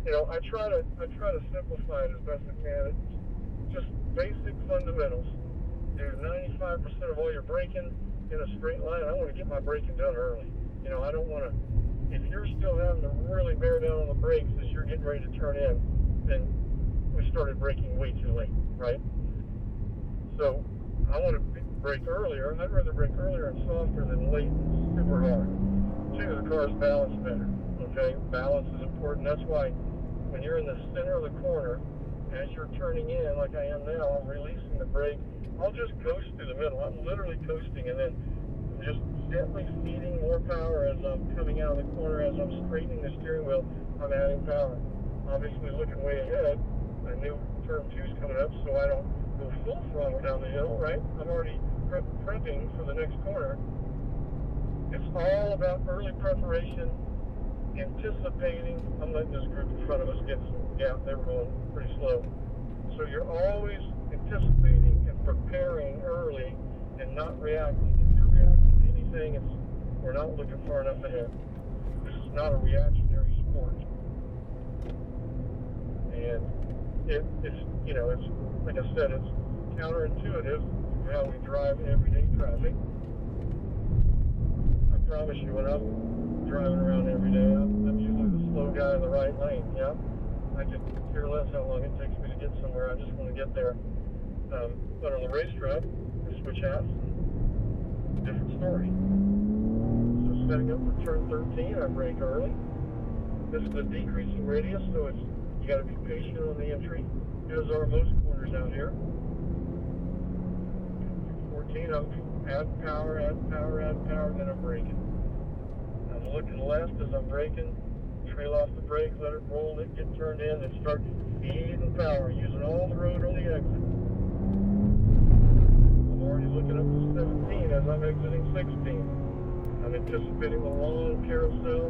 I try to simplify it as best I can. It's just basic fundamentals. Do 95% of all your braking in a straight line. I want to get my braking done early. I don't want to. If you're still having to really bear down on the brakes as you're getting ready to turn in, then we started braking way too late, right? So I want to brake earlier. I'd rather brake earlier and softer than late and super hard. Two, the car's balance better. Okay, balance is important. That's why when you're in the center of the corner, as you're turning in, like I am now, I'm releasing the brake. I'll just coast through the middle. I'm literally coasting, and then just gently feeding more power as I'm coming out of the corner. As I'm straightening the steering wheel, I'm adding power. Obviously, looking way ahead. A new turn 2's coming up, so I don't go full throttle down the hill, right? I'm already prepping for the next corner. It's all about early preparation, anticipating. I'm letting this group in front of us get some gap. They were going pretty slow. So you're always anticipating and preparing early and not reacting. If you're reacting to anything, we're not looking far enough ahead. This is not a reactionary sport. And it's like I said, it's counterintuitive to how we drive everyday traffic. I promise you, when I'm driving around every day, I'm usually the slow guy in the right lane. Yeah, I could care less how long it takes me to get somewhere. I just want to get there. But on the racetrack, we switch hats. Different story. So setting up for turn 13, I brake early. This is a decreasing radius, so you got to be patient on the entry, as are most corners out here. 14, I'm add power, then I'm braking. I'm looking left as I'm braking, trail off the brake, let it roll, it get turned in, and start feeding power, using all the road on the exit. I'm already looking up to 17 as I'm exiting 16. I'm anticipating the long carousel,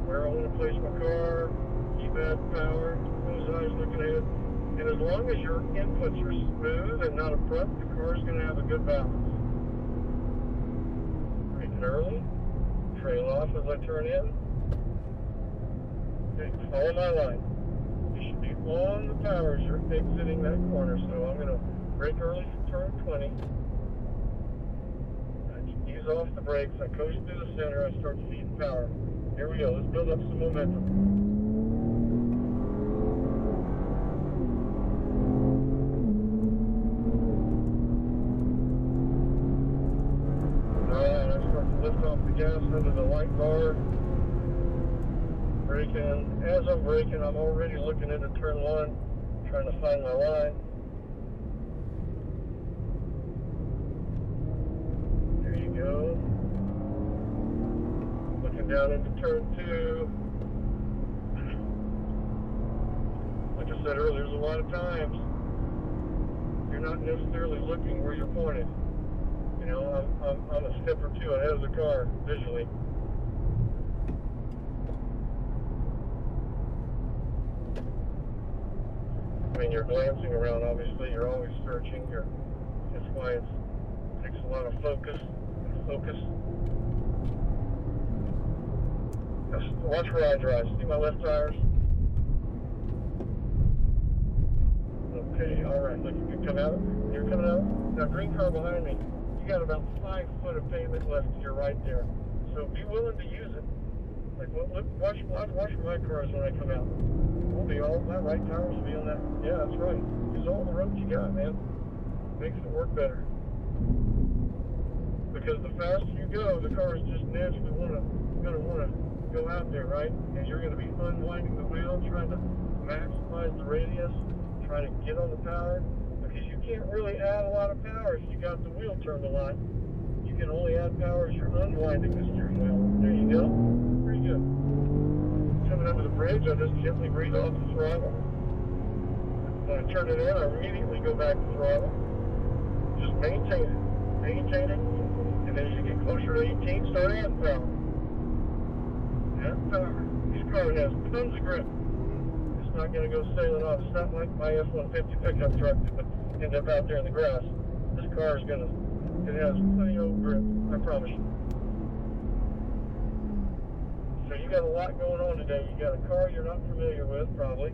where I want to place my car, keep adding power, those eyes looking ahead. And as long as your inputs are smooth and not abrupt, the car's going to have a good balance. Braking early, trail off as I turn in. Okay, follow my line. You should be on the power as you're exiting that corner. So I'm going to brake early for turn 20. I ease off the brakes. I coast through the center. I start feeding power. Here we go. Let's build up some momentum. Lift off the gas under the light bar. Braking. As I'm braking, I'm already looking into turn 1, trying to find my line. There you go. Looking down into turn 2. Like I said earlier, there's a lot of times you're not necessarily looking where you're pointed. I'm a step or two ahead of the car visually. I mean, you're glancing around, obviously. You're always searching. That's why it takes a lot of focus. Just watch where I drive. See my left tires? Okay, all right. Look, you can come out. You're coming out. Now, green car behind me. You got about 5 foot of pavement left to your right there, so be willing to use it. Like, look, watch where my car is when I come out. My right tires will be on that. Yeah, that's right. Use all the road you got, man. Makes it work better. Because the faster you go, the car is just naturally gonna wanna go out there, right? And you're gonna be unwinding the wheel, trying to maximize the radius, trying to get on the power. Because you can't really add a lot of power if you got the wheel turned a lot. You can only add power as you're unwinding the steering wheel. There you go. Pretty good. Coming under the bridge, I just gently breathe off the throttle. When I turn it in, I immediately go back to throttle. Just maintain it. And then as you get closer to 18, start adding power. Add power. This car has tons of grip. It's not going to go sailing off. It's not like my F-150 pickup truck that would end up out there in the grass. This car it has plenty of grip, I promise you. So you got a lot going on today. You got a car you're not familiar with, probably.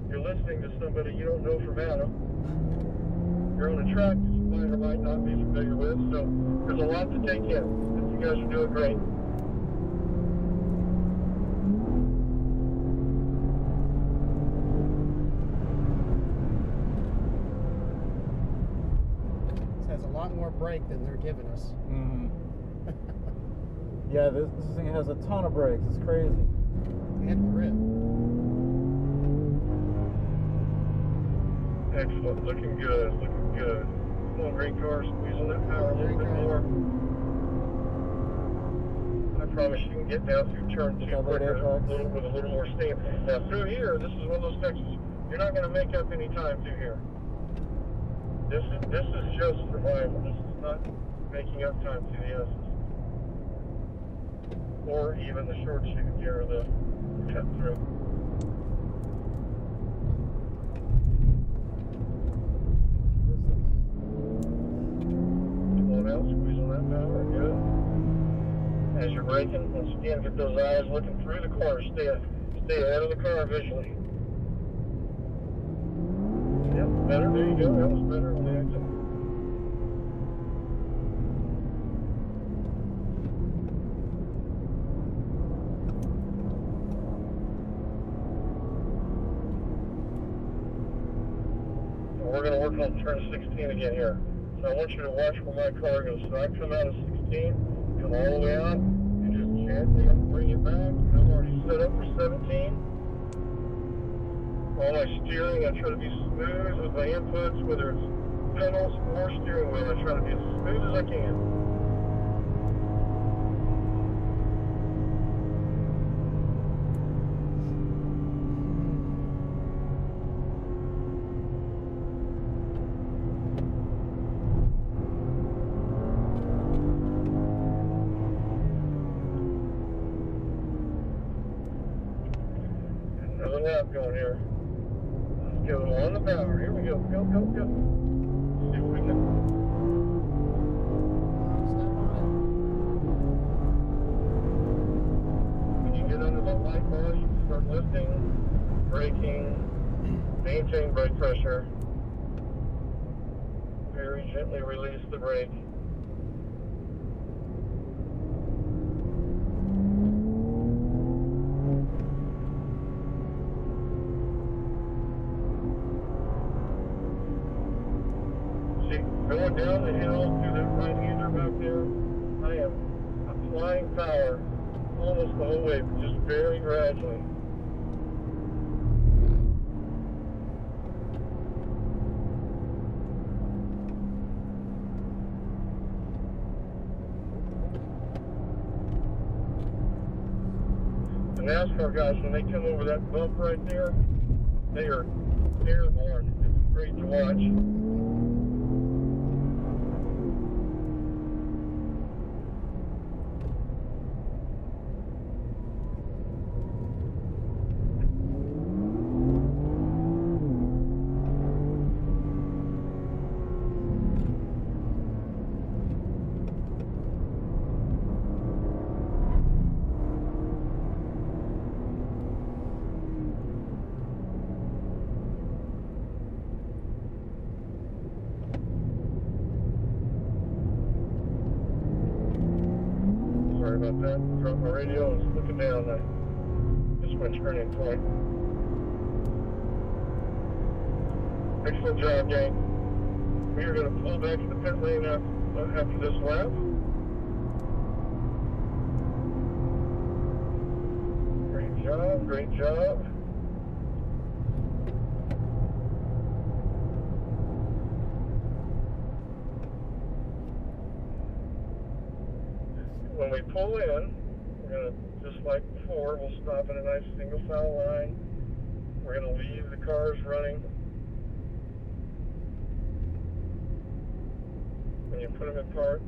You're listening to somebody you don't know from Adam. You're on a track that you might or might not be familiar with, so there's a lot to take in. You guys are doing great. This has a lot more brake than they're giving us. Mm-hmm. Yeah, this thing has a ton of brakes. It's crazy. And grip. Excellent. Looking good. Looking good. Come on, great car. Squeeze on that power a little bit more. I promise you can get down through turn 2 quicker with a little more steam. Now, through here, this is one of those sections you're not going to make up any time through here. This is just survival. This is not making up time to the S's. Or even the short shoot here, the cut through. Come on out, squeeze on that power, good. As you're braking, once again, get those eyes looking through the corner. Stay ahead of the car visually. Yep, better, there you go, that was better on the exit. We're going to work on turn 16 again here. So I want you to watch where my car goes. So I come out of 16, come all the way out, and just gently bring it back. I'm already set up for 17. All my steering, I try to be smooth with my inputs, whether it's pedals or steering wheel. I try to be as smooth as I can. Another lap going here. Let's go on the power. Here we go. Go, go, go. See if we can. When you get under the light bar, you can start lifting, braking, maintain brake pressure. Very gently release the brake. Going down the hill through that right-hander back there, I am applying power almost the whole way, but just very gradually. The NASCAR guys, when they come over that bump right there, they are airborne. It's great to watch. Sorry about that. Dropped my radio and was looking down. This one turning point. Excellent job, gang. We are going to pull back to the pit lane after this lap. Great job, great job. When we pull in, we're going to, just like before, we'll stop in a nice single file line. We're going to leave the cars running. When you put them in park,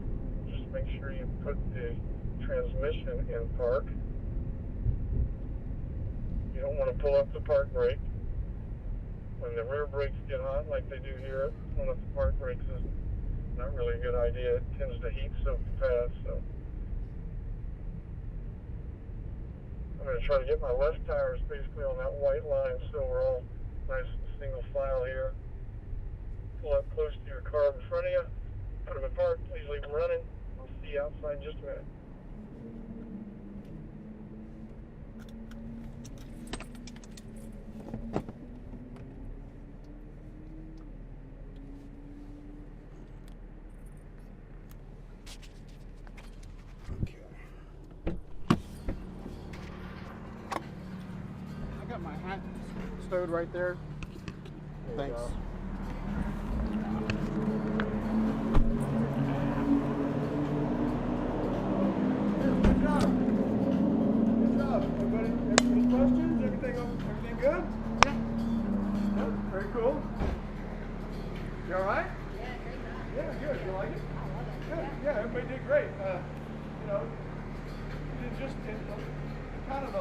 just make sure you put the transmission in park. You don't want to pull up the park brake. When the rear brakes get hot like they do here, pulling up the park brakes is not really a good idea. It tends to heat soak fast, so. I'm going to try to get my left tires basically on that white line so we're all nice and single file here. Pull up close to your car in front of you. Put them in park. Please leave them running. I'll see you outside in just a minute. I got my hat stowed right there. There you Thanks. go. Good job. Good job. Everybody, any questions? Everything good? Yeah. Yeah, very cool. You all right? Yeah, great job. Yeah, good. You like it? I love it. Good. Yeah, everybody did great. You know, it just kind of